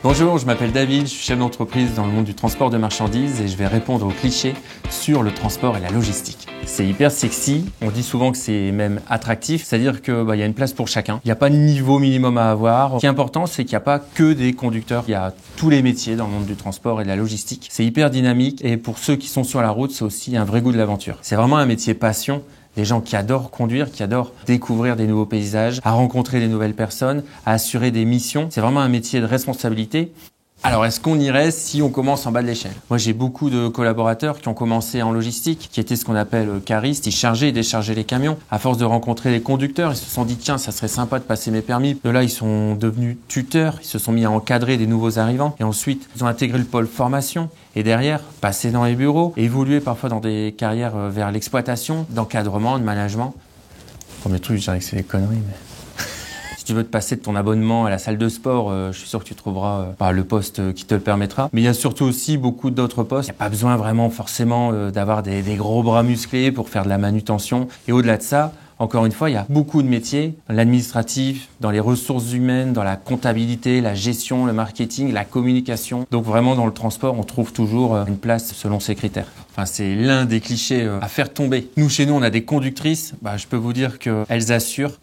Bonjour, je m'appelle David, je suis chef d'entreprise dans le monde du transport de marchandises et je vais répondre aux clichés sur le transport et la logistique. C'est hyper sexy, on dit souvent que c'est même attractif, c'est-à-dire que y a une place pour chacun. Il n'y a pas de niveau minimum à avoir. Ce qui est important, c'est qu'il n'y a pas que des conducteurs. Il y a tous les métiers dans le monde du transport et de la logistique. C'est hyper dynamique et pour ceux qui sont sur la route, c'est aussi un vrai goût de l'aventure. C'est vraiment un métier passion. Des gens qui adorent conduire, qui adorent découvrir des nouveaux paysages, à rencontrer des nouvelles personnes, à assurer des missions. C'est vraiment un métier de responsabilité. Alors, est-ce qu'on irait si on commence en bas de l'échelle? Moi, j'ai beaucoup de collaborateurs qui ont commencé en logistique, qui étaient ce qu'on appelle caristes. Ils chargeaient et déchargeaient les camions. À force de rencontrer les conducteurs, ils se sont dit, tiens, ça serait sympa de passer mes permis. De là, ils sont devenus tuteurs. Ils se sont mis à encadrer des nouveaux arrivants. Et ensuite, ils ont intégré le pôle formation. Et derrière, passer dans les bureaux, évoluer parfois dans des carrières vers l'exploitation, d'encadrement, de management. Premier truc, je dirais que c'est des conneries, mais... Si tu veux te passer de ton abonnement à la salle de sport, je suis sûr que tu trouveras le poste qui te le permettra. Mais il y a surtout aussi beaucoup d'autres postes. Il n'y a pas besoin vraiment forcément d'avoir des gros bras musclés pour faire de la manutention. Et au-delà de ça, encore une fois, il y a beaucoup de métiers, l'administratif, dans les ressources humaines, dans la comptabilité, la gestion, le marketing, la communication. Donc vraiment dans le transport, on trouve toujours une place selon ses critères. Enfin, c'est l'un des clichés à faire tomber. Nous, chez nous, on a des conductrices. Je peux vous dire qu'elles assurent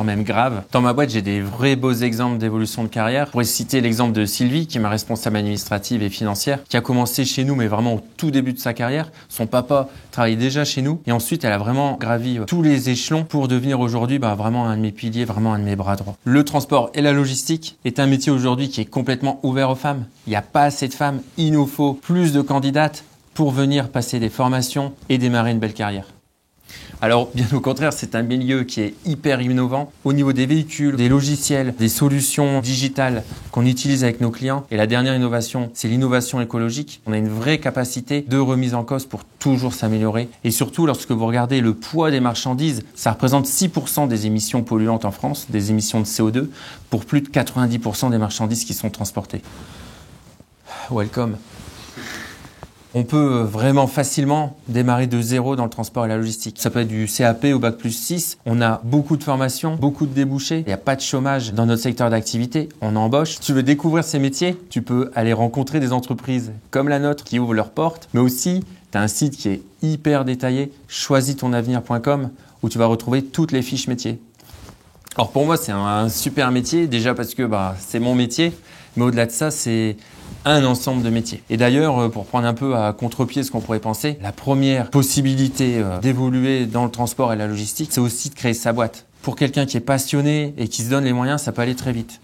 même grave. Dans ma boîte, j'ai des vrais beaux exemples d'évolution de carrière. Je pourrais citer l'exemple de Sylvie, qui est ma responsable administrative et financière, qui a commencé chez nous, mais vraiment au tout début de sa carrière. Son papa travaillait déjà chez nous. Et ensuite, elle a vraiment gravi tous les échelons pour devenir aujourd'hui vraiment un de mes piliers, vraiment un de mes bras droits. Le transport et la logistique est un métier aujourd'hui qui est complètement ouvert aux femmes. Il n'y a pas assez de femmes. Il nous faut plus de candidates pour venir passer des formations et démarrer une belle carrière. Alors, bien au contraire, c'est un milieu qui est hyper innovant au niveau des véhicules, des logiciels, des solutions digitales qu'on utilise avec nos clients. Et la dernière innovation, c'est l'innovation écologique. On a une vraie capacité de remise en cause pour toujours s'améliorer. Et surtout, lorsque vous regardez le poids des marchandises, ça représente 6% des émissions polluantes en France, des émissions de CO2, pour plus de 90% des marchandises qui sont transportées. Welcome. On peut vraiment facilement démarrer de zéro dans le transport et la logistique. Ça peut être du CAP au bac+6. On a beaucoup de formations, beaucoup de débouchés. Il n'y a pas de chômage dans notre secteur d'activité. On embauche. Si tu veux découvrir ces métiers, tu peux aller rencontrer des entreprises comme la nôtre qui ouvrent leurs portes. Mais aussi, tu as un site qui est hyper détaillé, choisistonAvenir.com, où tu vas retrouver toutes les fiches métiers. Alors pour moi, c'est un super métier, déjà parce que c'est mon métier. Mais au-delà de ça, c'est un ensemble de métiers. Et d'ailleurs, pour prendre un peu à contre-pied ce qu'on pourrait penser, la première possibilité d'évoluer dans le transport et la logistique, c'est aussi de créer sa boîte. Pour quelqu'un qui est passionné et qui se donne les moyens, ça peut aller très vite.